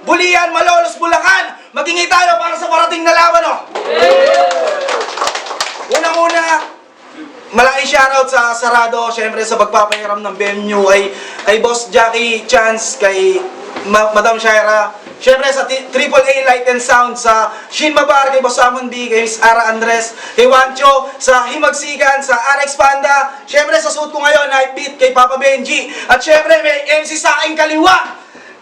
Bulian, Malolos, Bulacan. Magingay tayo para sa parating na laban, oh. Unang-una, malaking shoutout sa Sarado, syempre sa pagpapahiram ng venue, kay Boss Jackie Chance, kay Madam Shaira, syempre sa AAA Light and Sound, sa Shin Mabar, kay Boss Samon B, kay Miss Ara Andres, kay Wancho, sa Himagsigan, sa Alex Panda, syempre sa suit ko ngayon, Night Beat, kay Papa Benji, at syempre may MC sa aking kaliwa,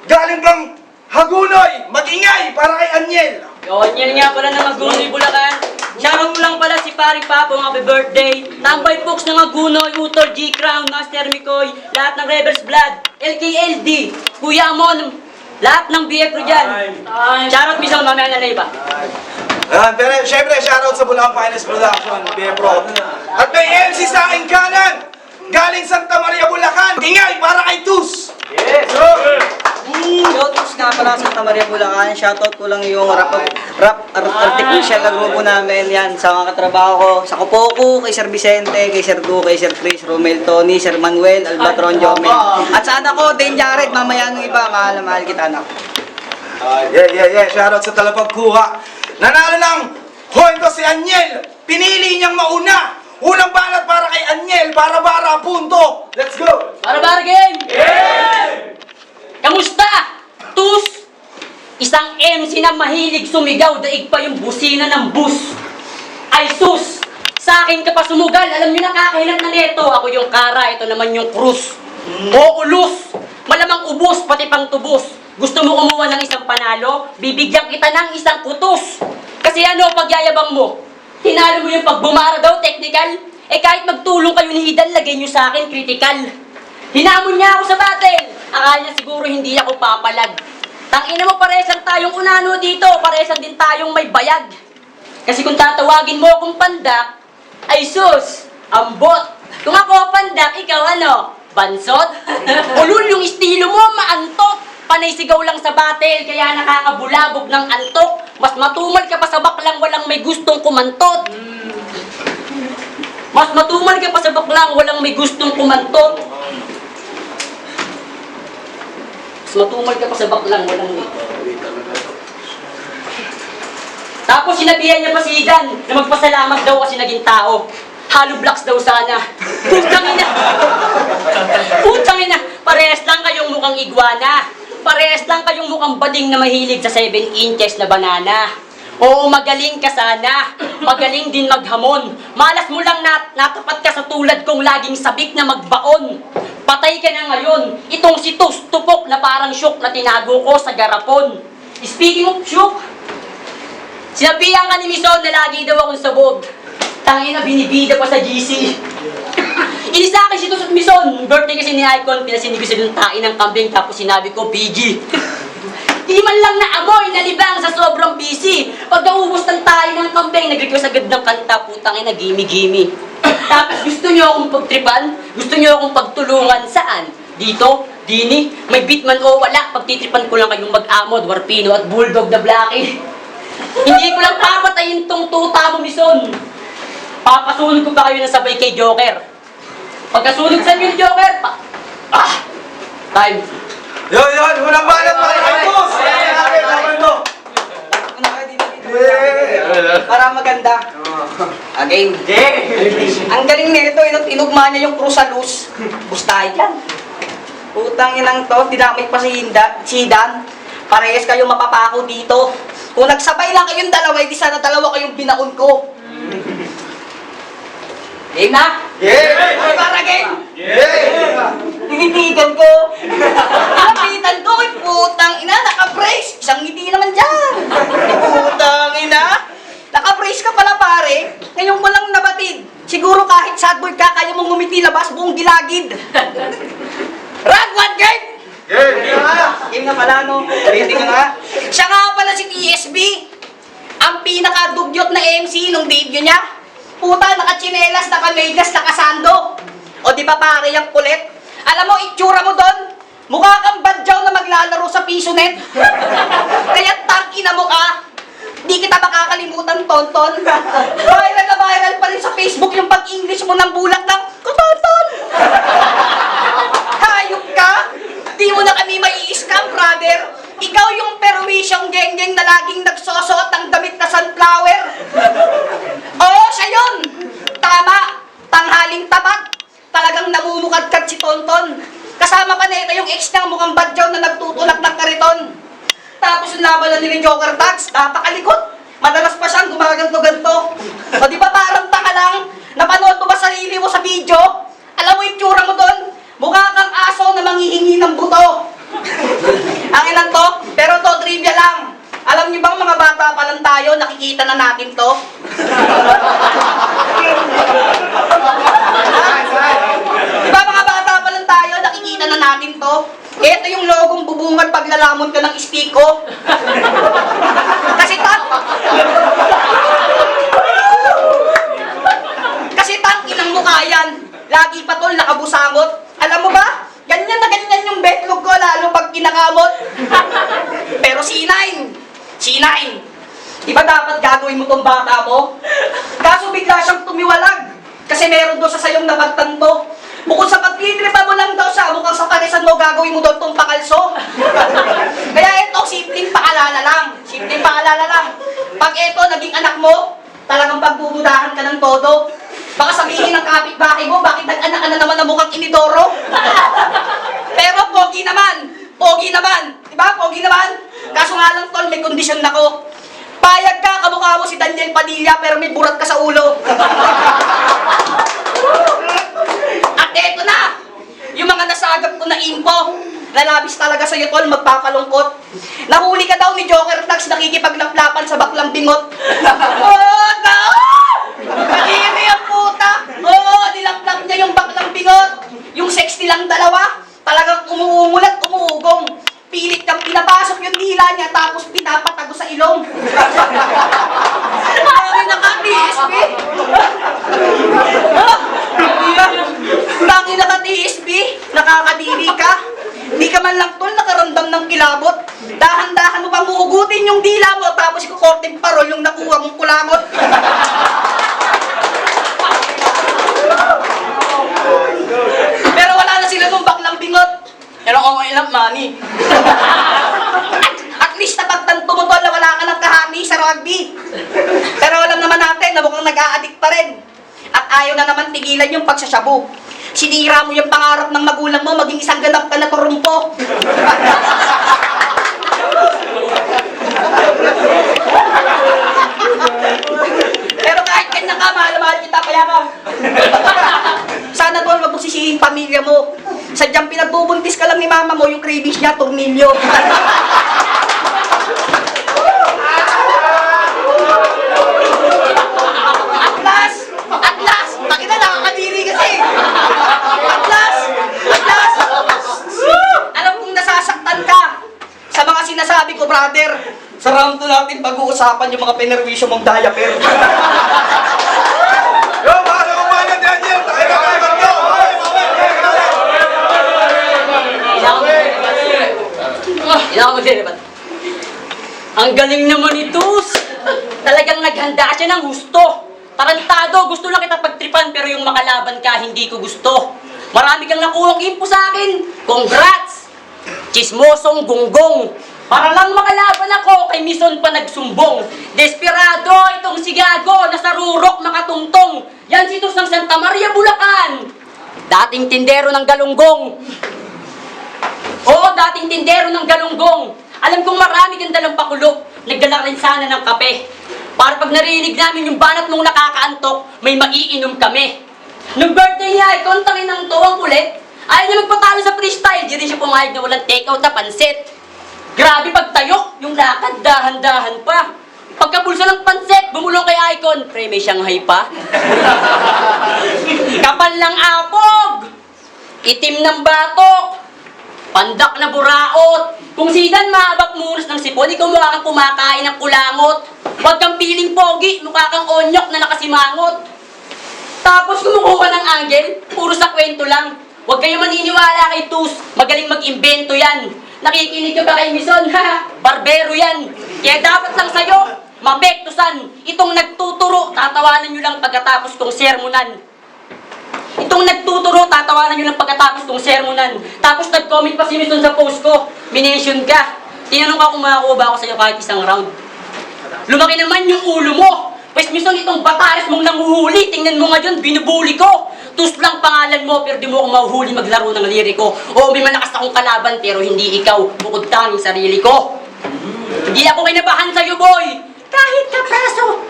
galing kang Hagunoy, magingay para kay Aniel. Yun, yan nga pala ng Hagunoy, Bulacan. Shoutout lang pala si Paring Papo, happy birthday. Tambay Fox ng Hagunoy, Utol, G-Crown, Master Mikoy, lahat ng Rebels Blood, LKLD, Kuya Amon, lahat ng BF ko dyan. Shoutout mismo, mamaya na iba. Ayan, pero syempre shoutout sa Bulacan Finest Production, BF Pro. At may MC sa aking kanan, galing Santa Maria, Bulacan, ingay para kay Tus. Yes! Shoutouts nga pala sa Santa Maria, Bulacan. Shoutout ko lang yung rap artificial na grupo namin. Yan, sa mga katrabaho ko. Sa Kupoku, kay Sir Vicente, kay Sir Du, kay Sir Chris, Romel, Tony, Sir Manuel, Albatron, Jomel. At sa anak ko, Dane Jared, mamaya nung iba, mahal na mahal kita, anak. Yeah. Shoutout sa Talapagkuha. Nanalo ng kwento si Aniel. Pinili niyang mauna. Unang banat para kay Aniel, bara-bara, punto. Let's go! Para-para game! Yeah! Kamusta? Tus! Isang MC na mahilig sumigaw, daig pa yung busina ng bus. Ay sus! Sa akin ka pa sumugal, alam nyo nakakailan na neto. Ako yung Kara, ito naman yung Cruz. O ulus! Malamang ubos, pati pang tubos. Gusto mo kumuha ng isang panalo? Bibigyan kita ng isang kutos. Kasi ano, pagyayabang mo? Tinalo mo yung pagbumara daw, technical? Eh kahit magtulong kayo ni Hidan, lagay nyo sa akin, critical. Hinamon niya ako sa battle. Akala niya siguro hindi ako papalag. Tangina mo, parehas lang tayong unano dito. Parehas lang din tayong may bayag. Kasi kung tatawagin mo akong pandak, ay sus, ambot. Kung ako pandak, ikaw ano? Bansot? Ulul, yung estilo mo, maantok. Panay sigaw lang sa battle, kaya nakakabulabog ng antok. Mas matumal ka pa sa baklang walang may gustong kumantot. Mas matumal ka pa sa baklang walang may gustong kumantot. Mas matumal ka pa sa baklang walang may... Tapos sinabihan niya pa si Idan na magpasalamat daw kasi naging tao. Hollow blocks daw sana. Putang ina! Putang ina! Parehas lang kayong mukhang iguana. Parehas lang kayong mukhang bading na mahilig sa 7 inches na banana. Oo, magaling ka sana. Magaling din maghamon. Malas mo lang natapat ka sa tulad kong laging sabik na magbaon. Patay ka na ngayon. Itong si Tus, tupok na parang syok na tinago ko sa garapon. Speaking of syok, sinabihan ka ni Mison na lagi daw akong sabog. Tangina, binibida pa sa GC. Inisa akin si Tus at Mison. Birthday kasi ni Icon, pinasinig ko silang tain ng kambing tapos sinabi ko, PG. Di man lang naamoy, nalibang sa sobrang busy. Pag naubos ng tayo ng kambing, nag-request agad ng kanta, putangin na gimme-gimme. Tapos gusto nyo akong pagtripan? Gusto nyo akong pagtulungan? Saan? Dito? Dini? May beatman o wala? Pagtitripan ko lang kayong mag-amod, Warpino at Bulldog na Blackie. Hindi ko lang papatayin tong tuta mo, Mison. Papasunod ko pa kayo ng sabay kay Joker. Pagkasunod sa inyo, Joker, time. Yun, unang banat para kay Tus. Para maganda. Again. Ang galing nito, tinugma niya yung Cruz sa luz. Bustay dyan. Putang inang to, dinamay pa si Dan. Parehas kayo mapapako dito. Kung nagsabay lang kayong dalawa, di sana dalawa kayong binaon ko. Game na? Yeah! Para game! Yeah! Tinitigan ko. Kapitan ko, putang ina, naka-brace. Isang ngiti naman dyan. Putang ina. Naka-brace ka pala pare. Ngayon ko lang nabatid. Siguro kahit sad boy ka, kaya mong ngumiti labas buong gilagid. Run, one game! Game na pala, no? Ready ka nga. Siya nga pala si TSB. Ang pinaka-dugyot na MC nung debut niya. Puta, naka-chinelas, naka-medyas, naka-sando. O di ba pare yung kulit? Alam mo, itsura mo doon, mukha kang badyaw na maglalaro sa piso net. Kaya tangina mo ka. Di kita makakalimutan, Tonton. Viral na viral pa rin sa Facebook yung pag-English mo ng bulat ng Kotonton. Hayop ka. Di mo na kami mai-scam, brother. Ikaw yung Yung geng-geng na laging nagsosuot ng damit na sunflower. Oo, siya yun. Tama. Tanghaling tapat. Talagang namumukadkad si Tonton. Kasama pa nito yung ex niya mukhang badyaw na nagtutulak ng kariton. Tapos yung laban na nila Joker Tags, napakalikot. Madalas pa siyang gumaganto-ganto. O di ba parang tanga lang? Napanood mo ba sarili mo sa video? Alam mo yung tsura mo doon? Mukha kang aso na manghihingi ng buto. Ang ilan to? Pero to, trivia lang. Alam niyo bang mga bata pa lang tayo, nakikita na natin to? Di ba mga bata pa lang tayo, nakikita na natin to? Ito yung logong bubungan pag lalamon ka ng istiko. Kasi tang inang mukha yan. Lagi pa tol nakabusangot. Alam mo ba? Ganyan na ganyan yung betlog ko lalo pag kinakamot. Pero C9, di ba dapat gagawin mo tong bata mo? Kaso bigla siyang tumiwalag. Kasi meron doon sa sayong napagtanto. Bukod sa pagtitripa mo lang daw siya, mukhang sa parisan mo gagawin mo doon tong pakalso. Kaya ito, simpleng paalala lang. Pag ito, naging anak mo, talagang pagbubudahan ka ng todo. Baka sabihin ng kapitbahay mo, bakit nag-anak ka na naman na mukhang inidoro? Pero pogi naman. Diba? Pogi naman. Kaso nga lang tol, may kondisyon na ko. Payag ka, kamukha mo si Daniel Padilla, pero may burat ka sa ulo. At eto na, yung mga nasagap ko na info, lalabis talaga sa'yo tol, magpapalungkot. Nahuli ka daw ni Joker Tags, nakikipaglaplapan sa baklang bingot. Kadiri ang puta! Oo, nilaplap niya yung baklang bingot. Yung sex nilang dalawa, talagang umuungulat, umuugong. Pilit kang pinapasok yung dila niya, tapos pinapatago sa ilong. Marami naka-TSB. Marami naka-TSB. Nakakadiri ka. Di ka man lang tol nakaramdam ng kilabot. Dahan-dahan mo pang huhugutin yung dila mo, tapos kukorting parol yung nakuha mong kulangot. Pero wala na sila nung baklang bingot. Pero okay lang, mami. At least napagtanto mo tol na wala ka ng kahati sa rugby. Pero alam naman natin na mukhang nag-a-addict pa rin. At ayaw na naman tigilan yung pagsasyabu. Sinira mo yung pangarap ng magulang mo, maging isang ganap ka na turumpo. Pero kahit ganyan ka, mahal kita, kaya ka. Sana tol, wag mo sisihin pamilya mo. Sadyang pinagbubuntis ka lang ni mama mo, yung cravings niya, tornilyo. Atlas, pakita nakakadiri kasi. Atlas. Alam kong nasasaktan ka sa mga sinasabi ko, brother. Sa round 2 natin pag-uusapan yung mga penerwisyo mong diaper. Yo, baka sa kumain na Daniel! Tayo na kayo nyo! Ilang ako maglilipat. Ang galing naman ni Tus. Talagang naghanda siya ng gusto. Tarantado, gusto lang kita pagtripan pero yung makalaban ka, hindi ko gusto. Marami kang nakuhang info sa akin. Congrats! Chismosong gunggong. Para lang makalaban ako, kay Mison pa nagsumbong. Desperado, itong si Gago, nasa rurok makatungtong. Yan si Tus ng Santa Maria, Bulacan. Dating tindero ng galunggong. Oo, dating tindero ng galunggong. Alam kong marami kang dalang pakulok. Nagdala rin sana ng kape. Para pag narinig namin yung banat mong nakakaantok, may maiinom kami. Nung birthday niya, ito ang tangin ng tuwang kulit. Ayaw niya magpatalo sa freestyle. Di rin siya pumayag na walang take-out na pansit. Grabe pagtayok, yung lakad, dahan-dahan pa. Pagkabulsa ng pansit, bumulong kay Icon. Pre, may Shanghai pa. Kapal ng apog. Itim ng batok. Pandak na buraot. Kung sidan maabak munos ng sipon, ikaw mukha kang kumakain ng kulangot. Huwag kang piling pogi, mukha kang onyok na nakasimangot. Tapos kumukuha ng angle, puro sa kwento lang. Huwag kayo maniniwala kay Tus, magaling mag-imbento yan. Nakikinig ka ba kay Mison? Ha? Barbero yan. Kaya dapat lang sa'yo, mapektusan. Itong nagtuturo, tatawanan nyo lang pagkatapos kong sermonan. Itong nagtuturo, tatawanan nyo lang pagkatapos kong sermonan. Tapos nag-comment pa si Mison sa post ko, minention ka. Tinanong ka kung makakuha ba ako sa'yo kahit isang round. Lumaki naman yung ulo mo. Pwes mismo itong batares mong nanguhuli. Tingnan mo nga yun, binubuli ko. Tus lang pangalan mo, pero di mo ako mahuhuli maglaro ng liriko. Oo, may malakas akong kalaban, pero hindi ikaw. Bukod tanging sarili ko. Hindi ako kinabahan sa'yo, boy. Kahit kapraso.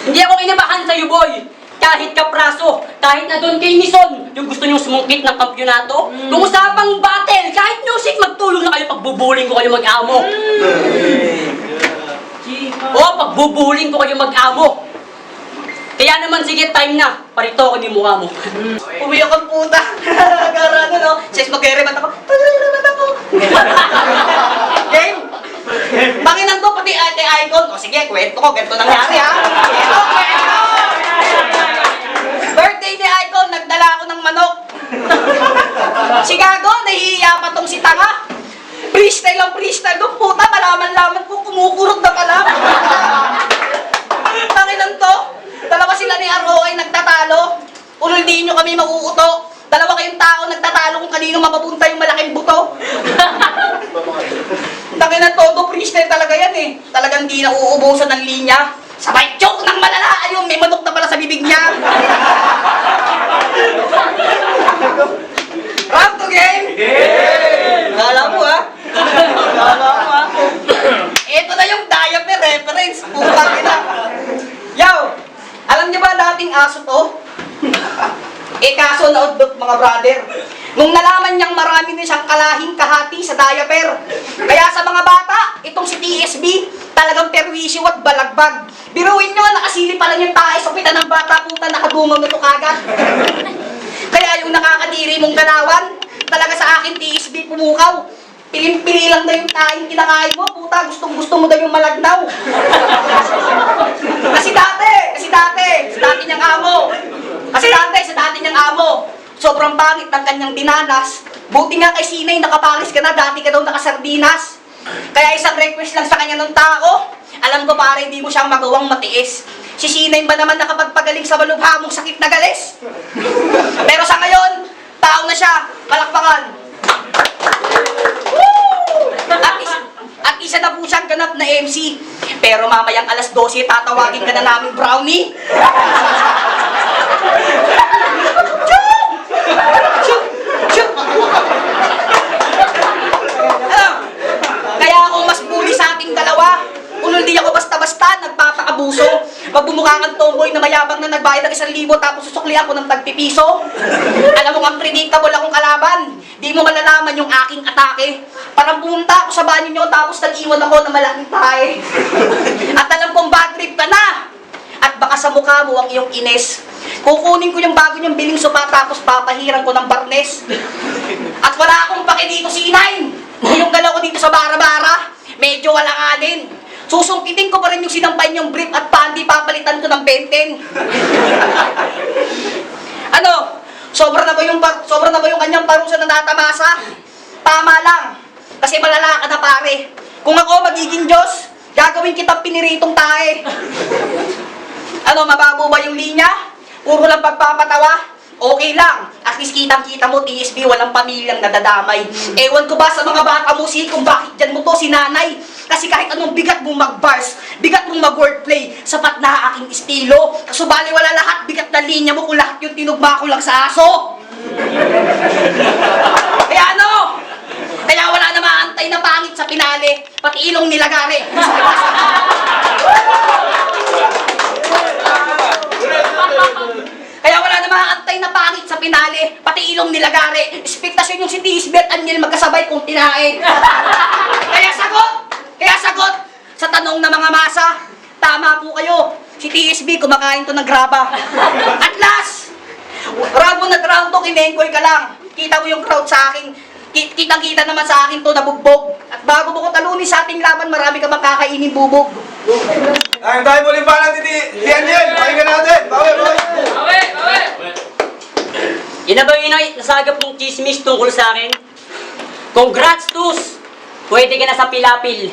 Hindi ako kinabahan sa'yo, boy. Kahit kapraso. Kahit na doon kay Nison, yung gusto niyong sumungkit ng kampyonato. Kung usapang battle, kahit music, magtulong na kayo pagbubuling ko kayo mag-amo. Oo, pagbubuling ko kayo mag-amo. Kaya naman, sige, time na. Parito ako ni mukha mo. Umiyak ang puta. Garano, no? Sis, mag-remat ako. Mag-remat ako. Game. Panginan to, pati ate icon. O sige, kwento ko. Ganito nangyari, ha? Ito, kwento. Birthday ni Icon, nagdala ako ng manok. Si Gago, nahihiya pa tong si Tanga. Freestyle lang freestyle. Doon puta, malaman-laman ko, kumukurot na pala. Panginan to. Dalawa sila ni Aroy nagtatalo. Ulol din nyo kami mauuto. Dalawa kayong tao nagtatalo kung kanino mapapunta yung malaking buto. Tangin na todo, freestyle talaga yan eh. Talagang di na uubusan ng linya. Sabay joke ng malala. Ayun, may manok na pala sa bibig niya. Round to game? Kala mo ha? Kala mo ha? Ito na yung diaper reference. Putang ina. Yo! Alam niyo ba dating aso to? Kaso na udot mga brother. Nung nalaman niyang marami na siyang kalahing kahati sa diaper. Kaya sa mga bata, itong si TSB, talagang perwisyo at balagbag. Biruin niyo, nakasili pa lang yung tae sa pita ng bata, puta, nakadungaw na to kagad. Kaya yung nakakadiri mong galawan, talaga sa akin TSB pumukaw. Pilim-pili lang na yung taing kinakain mo, puta, gustong-gusto mo daw yung malagnaw. Kasi dati niyang amo. Sa dati niyang amo, sobrang pangit ng kanyang dinanas. Buti nga kay Sinay, nakapalis ka na, dati ka daw nakasardinas. Kaya isang request lang sa kanya ng tao, alam ko pare, hindi mo siyang magawang matiis. Si Sinay ba naman nakapagpagaling sa malubhamong sakit na galis? Pero sa ngayon, tao na siya, palakpakan. At isa na po siyang ganap na MC. Pero mamayang alas 12, tatawagin ka na namin brownie. Kaya ako mas bully sa ating dalawa. Ulol di ako basta-basta, nagpapakabuso. Pag bumukha kang tomboy na mayabang na nagbayad ng 1,000 tapos susukli ako ng tagpipiso. Alam mo nga predictable akong kalaban. Di mo malalaman yung aking atake. Parang pumunta ako sa banyo nyo tapos nag-iwan ako ng malaking tae. At alam kong bad trip ka na. At baka sa mukha mo ang iyong ines. Kukunin ko yung bago niyong biling sopa tapos papahiran ko ng barnes. At wala akong pake dito si Inain. Yung galaw ko dito sa bara-bara, medyo walanganin. Susungkitin ko pa rin yung sinampay niyong brief at pandi, papalitan ko ng benten. Ano? Sobra na ba yung kanyang parusa na natamasa? Tama lang. Kasi malala ka na pare. Kung ako magiging Diyos, gagawin kitang piniritong tae. Ano, mabago ba yung linya? Puro lang pagpapatawa? Okay lang. At least kitang-kita mo, TSB, walang pamilyang nadadamay. Ewan ko ba sa mga bata mo kung bakit dyan mo to si nanay? Kasi kahit anong bigat mong mag-bars, bigat mong mag-wordplay, sapat na aking estilo. Subali wala lahat, bigat na linya mo kung lahat yung tinugma ko lang sa aso. Kaya ano? Kaya wala na maantay na pangit sa pinali, pati ilong nilagari. Kaya wala na maantay na pangit sa pinali, pati ilong nilagari. Expectation yung si TSB at Aniel magkasabay kung tinae. Kaya sagot sa tanong ng mga masa, tama po kayo. Si TSB kumakain to ng graba. At last, round mo na round to, kinengkoy ka lang. Kita mo yung crowd sa akin. Kitang-kita naman sa akin to nabugbog. At bago mo ko talunin sa ating laban, marami ka makakainin bubog. Ay, tayo muli pa natin di Aniel. Pakinggan natin. Bawi. Yan na ba yung nasagap mong chismis tungkol sa akin? Congrats, Tus! Pwede ka na sa pilapil.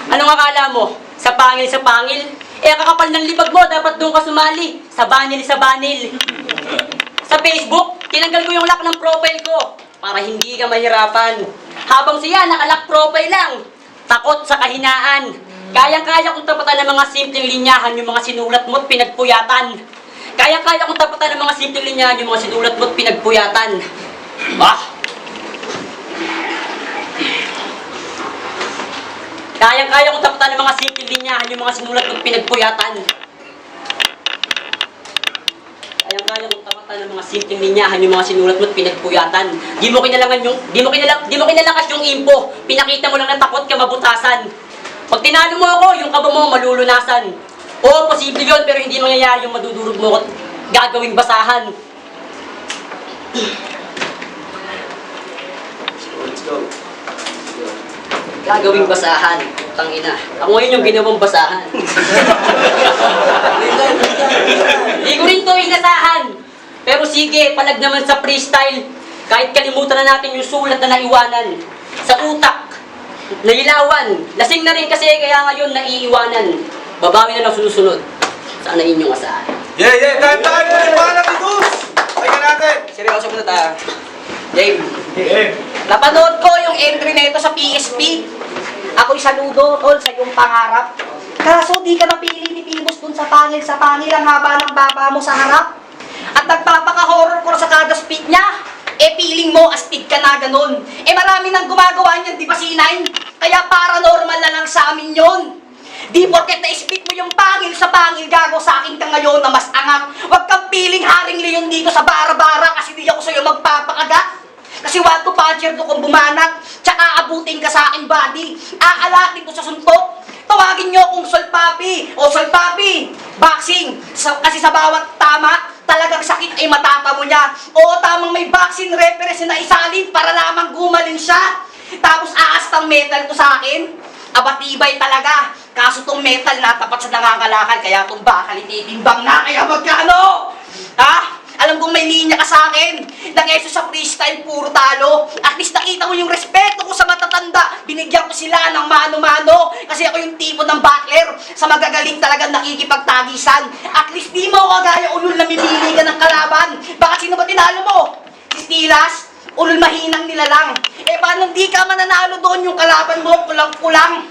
Anong akala mo? Sa pangil? Ang kakapal ng libag mo, dapat doon ka sumali. Sa banil. Sa Facebook, tinanggal ko yung lock ng profile ko para hindi ka mahirapan. Habang siya nakalock profile lang, takot sa kahinaan. Kayang-kaya kong tapatan ng mga simpleng linyahan yung mga sinulat mo't pinagpuyatan. Kayang-kaya kong tapatan ng mga simpleng linyahan yung mga sinulat mo't pinagpuyatan. Kayang-kaya kong tapatan ng mga simpleng linyahan yung mga sinulat mo't pinagpuyatan. Kayang-kaya kong tapatan ng mga simpleng linyahan yung mga sinulat mo't pinagpuyatan. Di mo kinalakas yung impo. Pinakita mo lang na takot ka mabutasan. Pag tinalo mo ako, yung kaba mo malulunasan. Oo, posible yun, pero hindi mangyayari yung madudurog mo at gagawing basahan. Let's go. Gagawing basahan. Tangina. Ako ngayon yung ginawang basahan. Hindi ko rin to inasahan. Pero sige, palag naman sa freestyle. Kahit kalimutan na natin yung sulat na naiwanan. Sa utak, nailawan. Lasing na rin kasi kaya ngayon naiiwanan. Babawi na lang susunod. Sana inyong asahan. Yeah, time! Ipahanap ni Dus! Teka natin! Seryoso muna tayo. Dave, Yeah. napanood ko yung entry na ito sa PSP. Ako'y saludo, tol, sa iyong pangarap. Kaso di ka napili ni Pibos dun sa pangil ang haba ng baba mo sa harap. At nagpapaka-horror ko sa kada speak niya. Feeling mo, astig ka na ganun. Marami nang gumagawa niyan, di ba sinay? Kaya paranormal na lang sa amin yon. Di porket na-speak mo yung pangil sa pangil, gago sa akin ka ngayon na mas angat. Huwag kang piling Haring Leon dito sa bara-bara kasi di ako sa'yo magpapakagat. Kasi one to puncher to kung bumanat, tsaka abutin ka sa aking body. Aalatin ko sa suntok. Tawagin nyo akong Solpapi o Solpapi. Boxing. Kasi sa bawat tama, talagang sakit ay matatamo niya. Oo, tamang may vaccine reference na isalin para lamang gumalin siya. Tapos aastang metal to sa akin. Abatibay talaga. Kaso tong metal natapat sa nangangalakal, kaya tong bakal ititimbang na, kaya magkano? Ha? Alam kong may linya ka sa akin. Nag-eso sa freestyle, puro talo. At least nakita mo yung respeto ko sa matatanda. Binigyan ko sila ng mano-mano. Kasi ako yung tipo ng battler. Sa magagaling talagang nakikipagtagisan. At least di mo ako gaya ulul na mimili ka ng kalaban. Baka sino ba tinalo mo? Si Stilas? Ulul mahinang nila lang. Paano di ka mananalo doon yung kalaban mo? Kulang-kulang.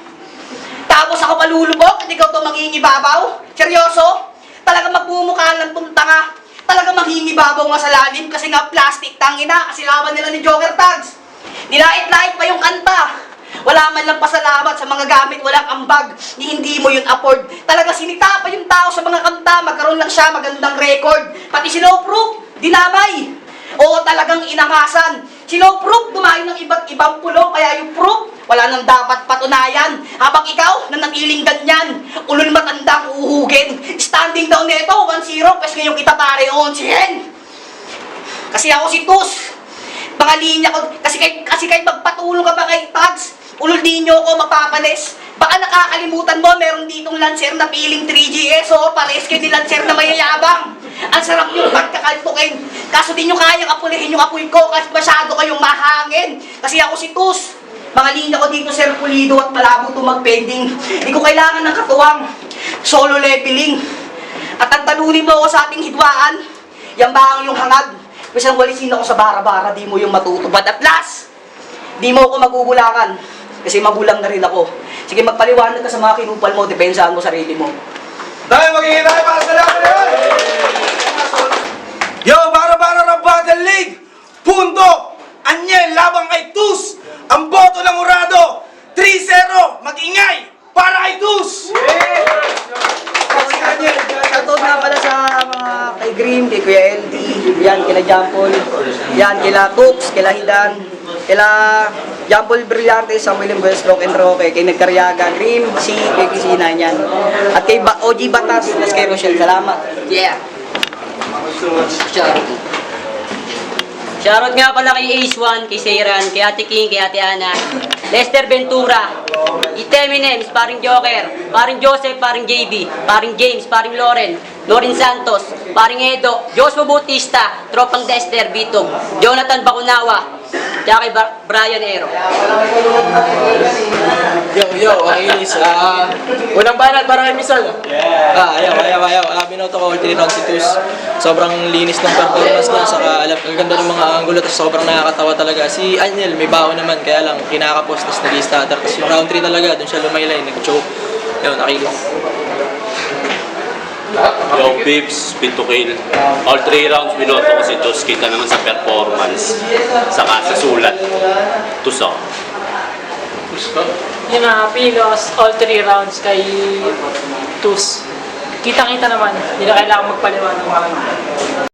Tapos ako palulubog, hindi ka ito mangingibabaw. Seryoso? Talagang magmumukha lang itong tanga. Talagang mangingibabaw nga sa lalim kasi nga plastic, tangina, kasi laban nila ni Joker Tags. Nilait-lait pa yung kanta. Wala man lang pasalamat sa mga gamit, walang ambag, hindi mo yun afford. Talagang sinita pa yung tao sa mga kanta, magkaroon lang siya magandang record. Pati si Low Proof, dinamay. Oo, talagang inangasan. Si Low Proof, dumayo ng iba't ibang pulo, kaya yung proof, wala nang dapat patunayan. Habang ikaw, nanatiling ganyan, ulul matandang uhugin. Standing down nito, 1-0, pes ngayon kita pare, 11. Kasi ako si Tus. Mga linya ko, kasi kahit magpatulong ka pa kay Tags, ulul di nyo ako mapapanis. Baka nakakalimutan mo, meron ditong Lancer na piling 3GS, pares kayo ni Lancer na mayayabang. Ang sarap yung pagkakaltukin. Kaso di nyo kayang apulihin yung apoy ko kasi masyado kayong mahangin. Kasi ako si Tus. Mga linya ko dito, Sir Pulido, at malabo ito mag-pending. Hindi ko kailangan ng katuwang. Solo leveling. At ang talunin mo ako sa ating hidwaan, yan ba ang yung hangad? Kasi ang walisin ako sa bara-bara, di mo yung matutupad. At last, di mo ako magugulangan. Kasi magulang na rin ako. Sige, magpaliwanag ka sa mga kinupal mo, depensahan mo sarili mo. Tayo magiging tayo para sa laban na yun! Yo, bara-bara ng Battle League! Punto! Anyel labang kay Tus! Ang boto ng Urado! 3-0! Mag-ingay! Para kay Tus! Shoutout nga pala sa mga kay Grim, kay Kuya LD, yan, kila Jampol, yan, kila Tux, kila Hidan, kila Jampol Brillante, Samuel Westbrook and Roque, kay Nagkaryaga, Grim, si kay Kisina yan. At kay OG Batas, nas kay Rochelle, salamat. Yeah. Shoutout nga pala kay Ace One, kay Seiran, kay Ate King, kay Ate Ana, Lester Ventura, Iteminem, paring Joker, paring Joseph, paring JB, paring James, paring Loren Santos, paring Edo, Joshua Bautista, Tropang Dexter, Bitog, Jonathan Bacunawa, Tsaka kay Brian Ero. Yo, Akilis. Unang banat para kay Misal. Ayaw. Binoto ko, tinanong si Tus. Sobrang linis ng performance niya, saka alam, ang ganda ng mga angulo, tapos sobrang nakakatawa talaga. Si Aniel, may baho naman, kaya lang kinakapos, tapos nag-i-stutter. Tapos yung round 3 talaga, dun siya lumaylay, nag-choke. Yun, Akilis. Yo, Pips, spin to kill. All 3 rounds binoto ko si Tus. Kita naman sa performance. Saka sa sulat. Tus ako. Yun na, Pilos, all 3 rounds kay Tus. Kita-kita naman, hindi na kailangan magpaliwanag.